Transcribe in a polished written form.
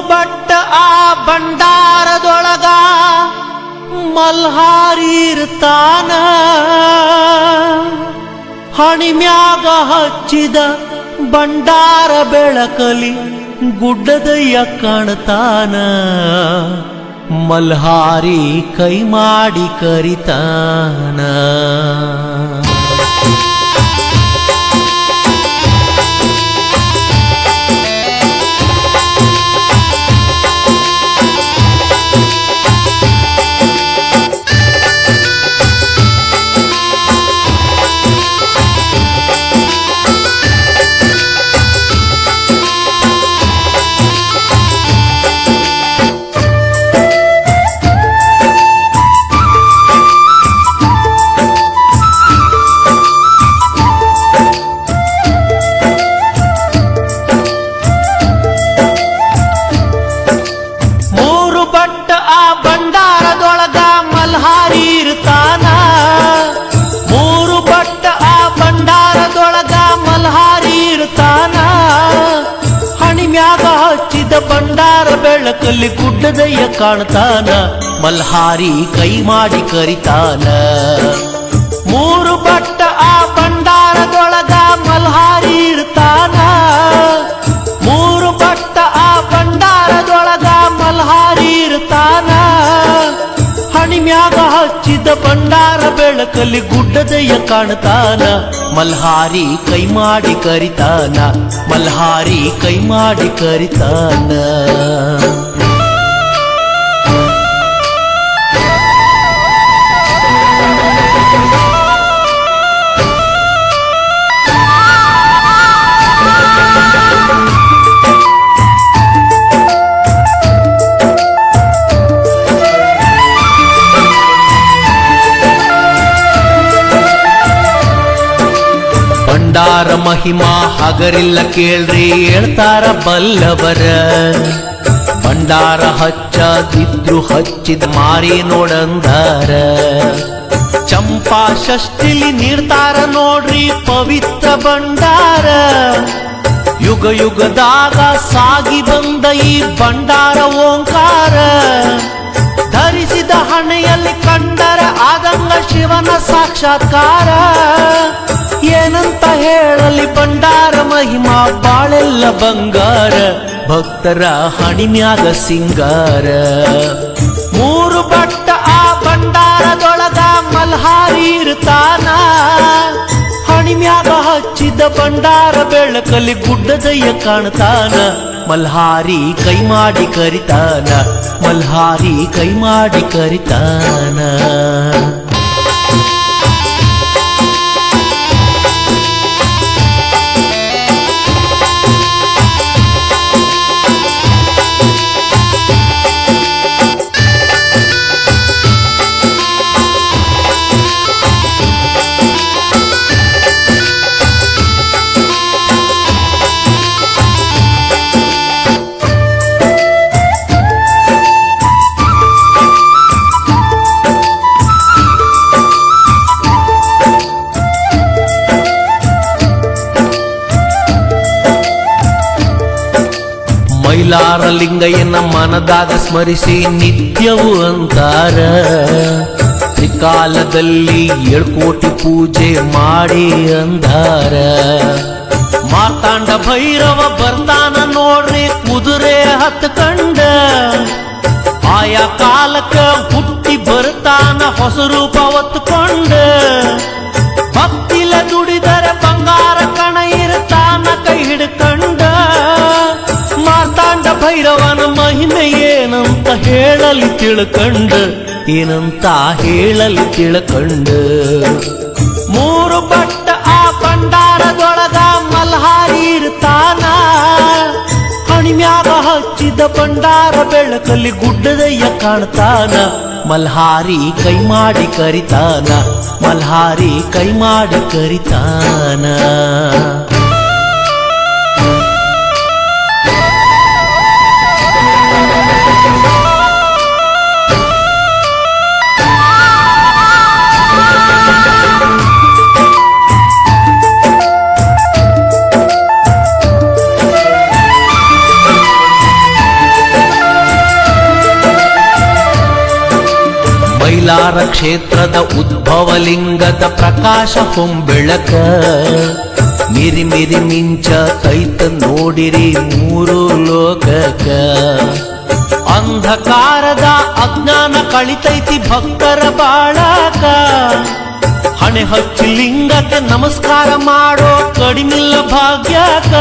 But ಆ ಭಂಡಾರದೊಳಗ ಮಲ್ಹಾರಿ ಇರ್ತಾನ. ಹಣಿಮ್ಯಾಗ ಹಚ್ಚಿದ ಭಂಡಾರ ಬೆಳಕಲಿ ಗುಡ್ಡದಯ್ಯ ಕಾಣ್ತಾನ. ಮಲ್ಹಾರಿ ಕೈ ಮಾಡಿ ಕರಿತಾನ. ಭಂಡಾರ ಬೆಳಕಲ್ಲಿ ಗುಡ್ಡದಯ್ಯ ಕಾಣ್ತಾನ. ಮಲ್ಹಾರಿ ಕೈ ಮಾಡಿ ಕರಿತಾನ. ಮೂರು ಬಟ್ಟ ಆ ಭಂಡಾರದೊಳಗ ಮಲ್ಹಾರಿ ಇರ್ತಾನ. ಮೂರು ಬಟ್ಟ ಆ ಭಂಡಾರದೊಳಗ ಮಲ್ಹಾರಿ ಇರ್ತಾನ. ಹಣಿಮ್ಯಾಗ ಹಚ್ಚಿದ ಭಂಡಾರ ಬೆಳಕಲ್ಲಿ ಗುಡ್ಡದಯ್ಯ ಕಾಣ್ತಾನ. ಮಲ್ಹಾರಿ ಕೈ ಮಾಡಿ ಕರಿತಾನ. ಮಲ್ಹಾರಿ ಕೈ ಮಾಡಿ ಕರಿತಾನ. ಭಂಡಾರ ಮಹಿಮಾ ಹಗರಿಲ್ಲ ಕೇಳ್ರಿ ಹೇಳ್ತಾರ ಬಲ್ಲವರ. ಭಂಡಾರ ಹಚ್ಚದಿದ್ರು ಹಚ್ಚಿದ ಮಾರಿ ನೋಡಂದಾರ. ಚಂಪಾ ಷಷ್ಠಿಲಿ ನೀಡ್ತಾರ ನೋಡ್ರಿ ಪವಿತ್ರ ಭಂಡಾರ. ಯುಗ ಯುಗದಾಗ ಸಾಗಿ ಬಂದ ಈ ಭಂಡಾರ ಓಂಕಾರ. ಧರಿಸಿದ ಹಣೆಯಲ್ಲಿ ಕಂಡರ ಆದಂಗ ಶಿವನ ಸಾಕ್ಷಾತ್ಕಾರ. ಏನಂತ ಹೇಳಲಿ ಭಂಡಾರ ಮಹಿಮಾ ಬಾಳೆಲ್ಲ ಬಂಗಾರ. ಭಕ್ತರ ಹಣಿಮ್ಯಾಗ ಸಿಂಗಾರ. ಮೂರು ಬಟ್ಟ ಆ ಭಂಡಾರದೊಳಗ ಮಲ್ಹಾರಿ ಇರ್ತಾನ. ಹಣಿಮ್ಯಾಗ ಹಚ್ಚಿದ ಭಂಡಾರ ಬೆಳಕಲ್ಲಿ ಗುಡ್ಡದಯ್ಯ ಕಾಣ್ತಾನ. ಮಲ್ಹಾರಿ ಕೈ ಮಾಡಿ ಕರಿತಾನ. ಮಲ್ಹಾರಿ ಕೈ ಮಾಡಿ ಕರಿತಾನ. ಮೈಲಾರ ಲಿಂಗಯ್ಯನ ಮನದಾಗ ಸ್ಮರಿಸಿ ನಿತ್ಯವೂ ಅಂತಾರ. ತ್ರಿಕಾಲದಲ್ಲಿ 7 ಕೋಟಿ ಪೂಜೆ ಮಾಡಿ ಅಂದಾರ. ಮಾರ್ತಾಂಡ ಭೈರವ ಬರ್ತಾನ ನೋಡ್ರಿ ಕುದುರೆ ಹತ್ಕಂಡ. ಆಯಾ ಕಾಲಕ್ಕ ಹುಟ್ಟಿ ಬರ್ತಾನ ಹೊಸ ರೂಪ ಹೊತ್ತುಕೊಂಡ. ಭಕ್ತಿಲ ದುಡಿದರೆ ಬಂಗಾರ ಕಣ ಇರ್ತಾನ ಕೈ ಹಿಡ್ಕಂಡ. ಮಾರ್ತಾಂಡ ಭೈರವನ ಮಹಿಮೆ ಏನಂತ ಹೇಳಲಿ ತಿಳ್ಕಂಡ. ಏನಂತ ಹೇಳಲಿ ತಿಳ್ಕಂಡ. ಮೂರು ಬಟ್ಟ ಆ ಭಂಡಾರದೊಳಗ ಮಲ್ಹಾರಿ ಇರ್ತಾನ. ಹಣಿಮ್ಯಾಗ ಹಚ್ಚಿದ ಭಂಡಾರ ಬೆಳಕಲ್ಲಿ ಗುಡ್ಡದಯ್ಯ ಕಾಣ್ತಾನ. ಮಲ್ಹಾರಿ ಕೈ ಮಾಡಿ ಕರಿತಾನ. ಮಲ್ಹಾರಿ ಕೈ ಮಾಡಿ ಕರಿತಾನ. ಮೈಲಾರ ಕ್ಷೇತ್ರದ ಉದ್ಭವಲಿಂಗದ ಪ್ರಕಾಶ ಹೊಂಬೆಳಕ ಮಿರಿ ಮಿರಿ ಮಿಂಚ ತೈತ ನೋಡಿರಿ ಮೂರು ಲೋಕಕ ಅಂಧಕಾರದ ಅಜ್ಞಾನ ಕಳಿತೈತಿ ಭಕ್ತರ ಬಾಳಕ ಹಣೆ ಹಚ್ಚಿ ಲಿಂಗಕ್ಕೆ ನಮಸ್ಕಾರ ಮಾಡೋ ಕಡಿಮಿಲ್ಲ ಭಾಗ್ಯಕ